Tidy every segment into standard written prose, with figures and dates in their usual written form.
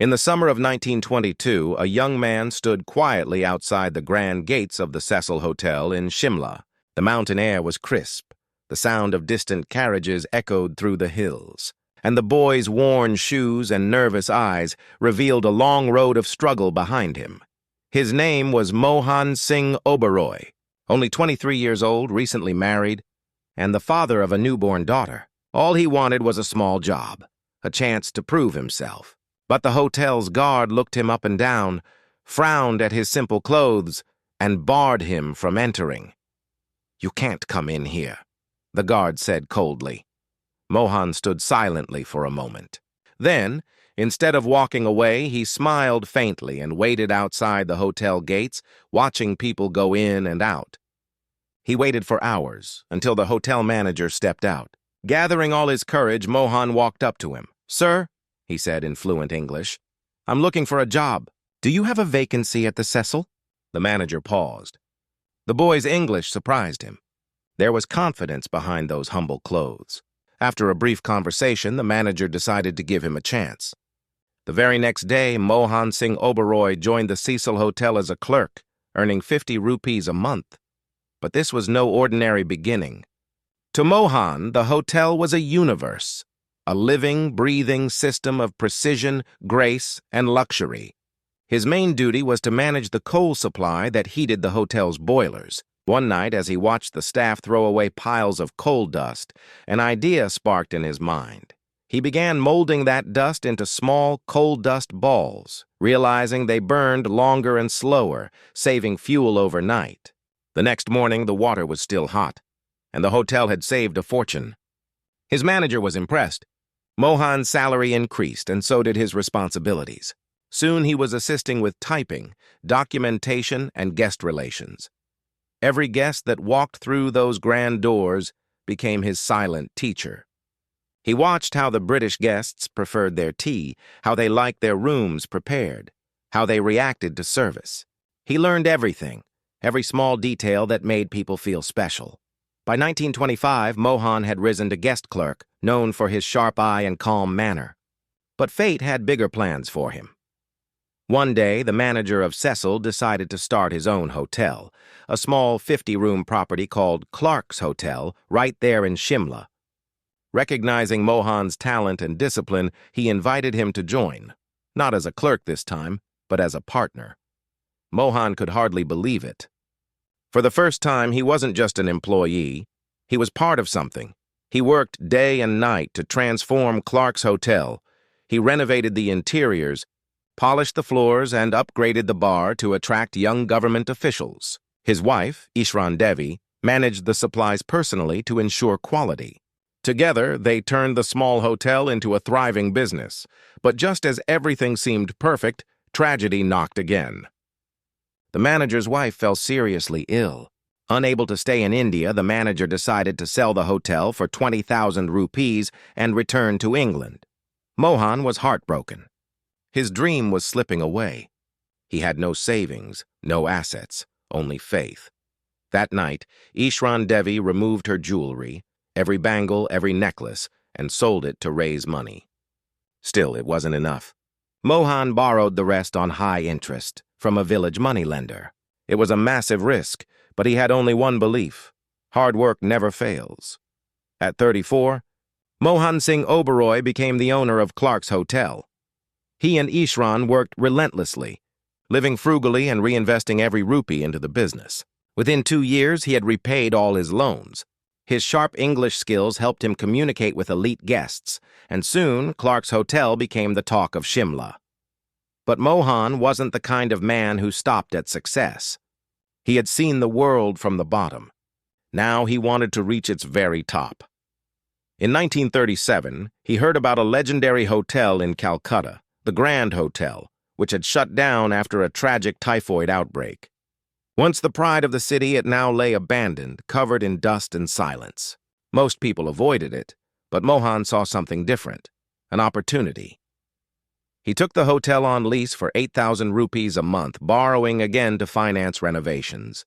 In the summer of 1922, a young man stood quietly outside the grand gates of the Cecil Hotel in Shimla. The mountain air was crisp. The sound of distant carriages echoed through the hills, and the boy's worn shoes and nervous eyes revealed a long road of struggle behind him. His name was Mohan Singh Oberoi, only 23 years old, recently married, and the father of a newborn daughter. All he wanted was a small job, a chance to prove himself. But the hotel's guard looked him up and down, frowned at his simple clothes, and barred him from entering. "You can't come in here," the guard said coldly. Mohan stood silently for a moment. Then, instead of walking away, he smiled faintly and waited outside the hotel gates, watching people go in and out. He waited for hours, until the hotel manager stepped out. Gathering all his courage, Mohan walked up to him. "Sir," he said in fluent English, "I'm looking for a job. Do you have a vacancy at the Cecil?" The manager paused. The boy's English surprised him. There was confidence behind those humble clothes. After a brief conversation, the manager decided to give him a chance. The very next day, Mohan Singh Oberoi joined the Cecil Hotel as a clerk, earning 50 rupees a month. But this was no ordinary beginning. To Mohan, the hotel was a universe, a living, breathing system of precision, grace, and luxury. His main duty was to manage the coal supply that heated the hotel's boilers. One night, as he watched the staff throw away piles of coal dust, an idea sparked in his mind. He began molding that dust into small coal dust balls, realizing they burned longer and slower, saving fuel overnight. The next morning, the water was still hot, and the hotel had saved a fortune. His manager was impressed. Mohan's salary increased, and so did his responsibilities. Soon he was assisting with typing, documentation, and guest relations. Every guest that walked through those grand doors became his silent teacher. He watched how the British guests preferred their tea, how they liked their rooms prepared, how they reacted to service. He learned everything, every small detail that made people feel special. By 1925, Mohan had risen to guest clerk, known for his sharp eye and calm manner. But fate had bigger plans for him. One day, the manager of Cecil decided to start his own hotel, a small 50-room property called Clark's Hotel, right there in Shimla. Recognizing Mohan's talent and discipline, he invited him to join, not as a clerk this time, but as a partner. Mohan could hardly believe it. For the first time, he wasn't just an employee. He was part of something. He worked day and night to transform Clark's Hotel. He renovated the interiors, polished the floors, and upgraded the bar to attract young government officials. His wife, Ishran Devi, managed the supplies personally to ensure quality. Together, they turned the small hotel into a thriving business. But just as everything seemed perfect, tragedy knocked again. The manager's wife fell seriously ill. Unable to stay in India, the manager decided to sell the hotel for 20,000 rupees and return to England. Mohan was heartbroken. His dream was slipping away. He had no savings, no assets, only faith. That night, Ishran Devi removed her jewelry, every bangle, every necklace, and sold it to raise money. Still, it wasn't enough. Mohan borrowed the rest on high interest from a village moneylender. It was a massive risk, but he had only one belief: hard work never fails. At 34, Mohan Singh Oberoi became the owner of Clark's Hotel. He and Ishran worked relentlessly, living frugally and reinvesting every rupee into the business. Within 2 years, he had repaid all his loans. His sharp English skills helped him communicate with elite guests, and soon Clark's Hotel became the talk of Shimla. But Mohan wasn't the kind of man who stopped at success. He had seen the world from the bottom. Now he wanted to reach its very top. In 1937, he heard about a legendary hotel in Calcutta, the Grand Hotel, which had shut down after a tragic typhoid outbreak. Once the pride of the city, it now lay abandoned, covered in dust and silence. Most people avoided it, but Mohan saw something different, an opportunity. He took the hotel on lease for 8,000 rupees a month, borrowing again to finance renovations.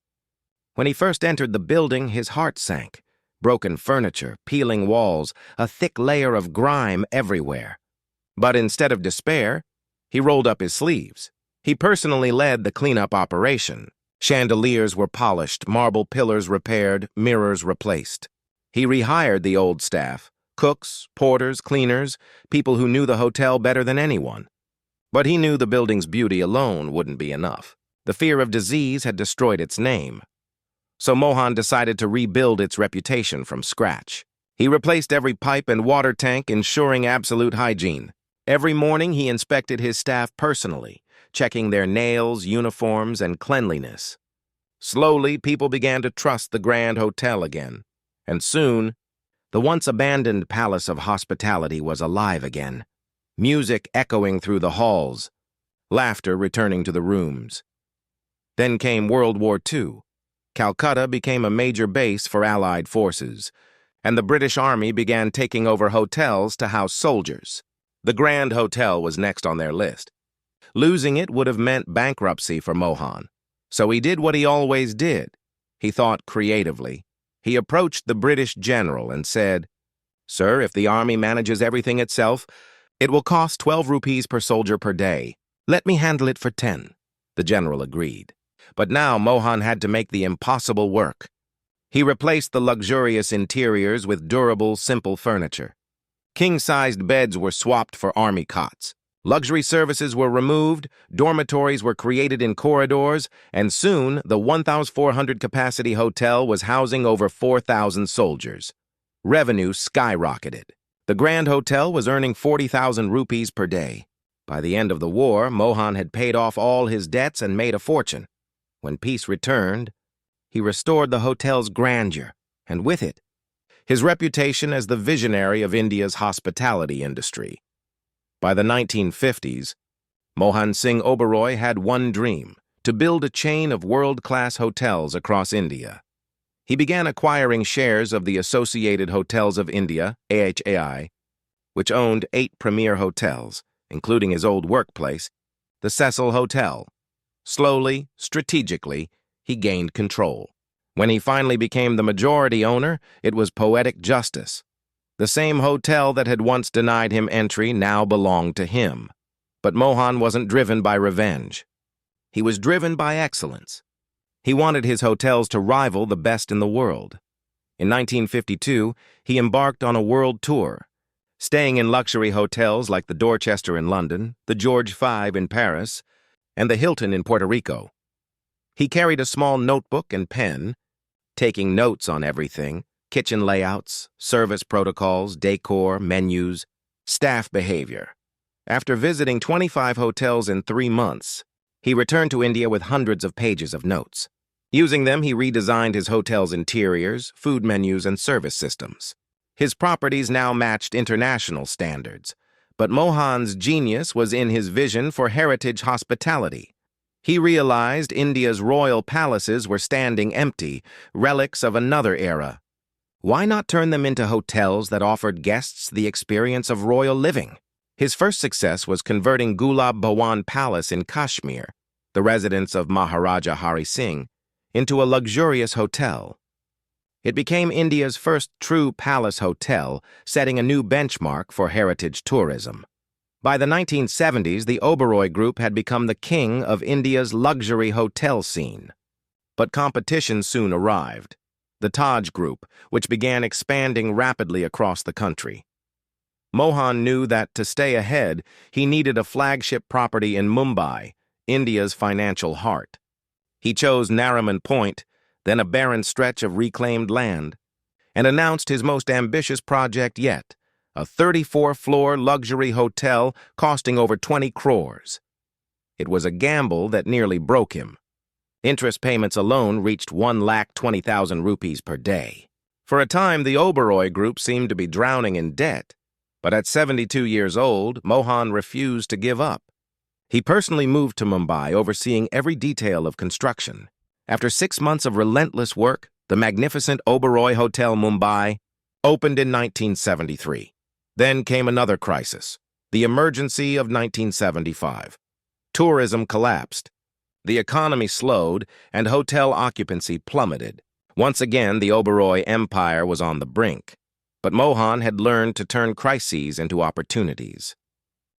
When he first entered the building, his heart sank. Broken furniture, peeling walls, a thick layer of grime everywhere. But instead of despair, He rolled up his sleeves. He personally led the cleanup operation. Chandeliers were polished, marble pillars repaired, mirrors replaced. He rehired the old staff, cooks, porters, cleaners, people who knew the hotel better than anyone. But he knew the building's beauty alone wouldn't be enough. The fear of disease had destroyed its name. So Mohan decided to rebuild its reputation from scratch. He replaced every pipe and water tank, ensuring absolute hygiene. Every morning he inspected his staff personally, checking their nails, uniforms, and cleanliness. Slowly, people began to trust the Grand Hotel again. And soon, the once abandoned palace of hospitality was alive again. Music echoing through the halls, laughter returning to the rooms. Then came World War II. Calcutta became a major base for Allied forces, and the British Army began taking over hotels to house soldiers. The Grand Hotel was next on their list. Losing it would have meant bankruptcy for Mohan. So he did what he always did. He thought creatively. He approached the British general and said, "Sir, if the army manages everything itself, it will cost 12 rupees per soldier per day. Let me handle it for 10. The general agreed. But now Mohan had to make the impossible work. He replaced the luxurious interiors with durable, simple furniture. King-sized beds were swapped for army cots. Luxury services were removed, dormitories were created in corridors, and soon the 1,400-capacity hotel was housing over 4,000 soldiers. Revenue skyrocketed. The Grand Hotel was earning 40,000 rupees per day. By the end of the war, Mohan had paid off all his debts and made a fortune. When peace returned, he restored the hotel's grandeur, and with it, his reputation as the visionary of India's hospitality industry. By the 1950s, Mohan Singh Oberoi had one dream: to build a chain of world-class hotels across India. He began acquiring shares of the Associated Hotels of India, AHAI, which owned 8 premier hotels, including his old workplace, the Cecil Hotel. Slowly, strategically, he gained control. When he finally became the majority owner, it was poetic justice. The same hotel that had once denied him entry now belonged to him. But Mohan wasn't driven by revenge. He was driven by excellence. He wanted his hotels to rival the best in the world. In 1952, he embarked on a world tour, staying in luxury hotels like the Dorchester in London, the George V in Paris, and the Hilton in Puerto Rico. He carried a small notebook and pen, taking notes on everything: kitchen layouts, service protocols, decor, menus, staff behavior. After visiting 25 hotels in 3 months, he returned to India with hundreds of pages of notes. Using them, he redesigned his hotel's interiors, food menus, and service systems. His properties now matched international standards, but Mohan's genius was in his vision for heritage hospitality. He realized India's royal palaces were standing empty, relics of another era. Why not turn them into hotels that offered guests the experience of royal living? His first success was converting Gulab Bhawan Palace in Kashmir, the residence of Maharaja Hari Singh, into a luxurious hotel. It became India's first true palace hotel, setting a new benchmark for heritage tourism. By the 1970s, the Oberoi Group had become the king of India's luxury hotel scene. But competition soon arrived. The Taj Group, which began expanding rapidly across the country. Mohan knew that to stay ahead, he needed a flagship property in Mumbai, India's financial heart. He chose Nariman Point, then a barren stretch of reclaimed land, and announced his most ambitious project yet, a 34-floor luxury hotel costing over 20 crores. It was a gamble that nearly broke him. Interest payments alone reached 1,20,000 rupees per day. For a time, the Oberoi Group seemed to be drowning in debt, but at 72 years old, Mohan refused to give up. He personally moved to Mumbai, overseeing every detail of construction. After 6 months of relentless work, the magnificent Oberoi Hotel Mumbai opened in 1973. Then came another crisis, the emergency of 1975. Tourism collapsed. The economy slowed, and hotel occupancy plummeted. Once again, the Oberoi empire was on the brink. But Mohan had learned to turn crises into opportunities.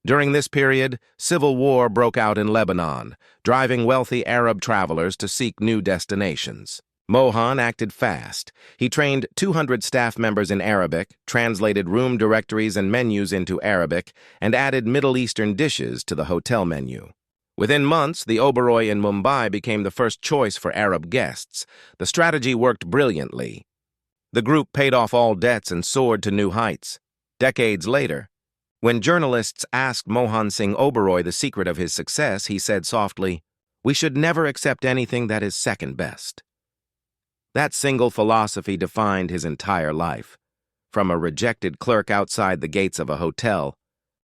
During this period, civil war broke out in Lebanon, driving wealthy Arab travelers to seek new destinations. Mohan acted fast. He trained 200 staff members in Arabic, translated room directories and menus into Arabic, and added Middle Eastern dishes to the hotel menu. Within months, the Oberoi in Mumbai became the first choice for Arab guests. The strategy worked brilliantly. The group paid off all debts and soared to new heights. Decades later, when journalists asked Mohan Singh Oberoi the secret of his success, he said softly, "We should never accept anything that is second best." That single philosophy defined his entire life, from a rejected clerk outside the gates of a hotel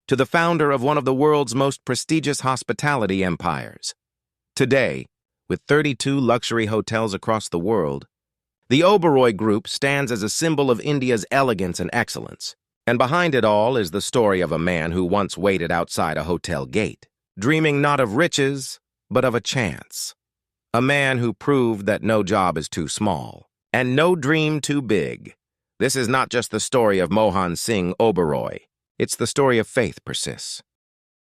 to the founder of one of the world's most prestigious hospitality empires. Today, with 32 luxury hotels across the world, the Oberoi Group stands as a symbol of India's elegance and excellence. And behind it all is the story of a man who once waited outside a hotel gate, dreaming not of riches, but of a chance. A man who proved that no job is too small, and no dream too big. This is not just the story of Mohan Singh Oberoi. It's the story of faith persists.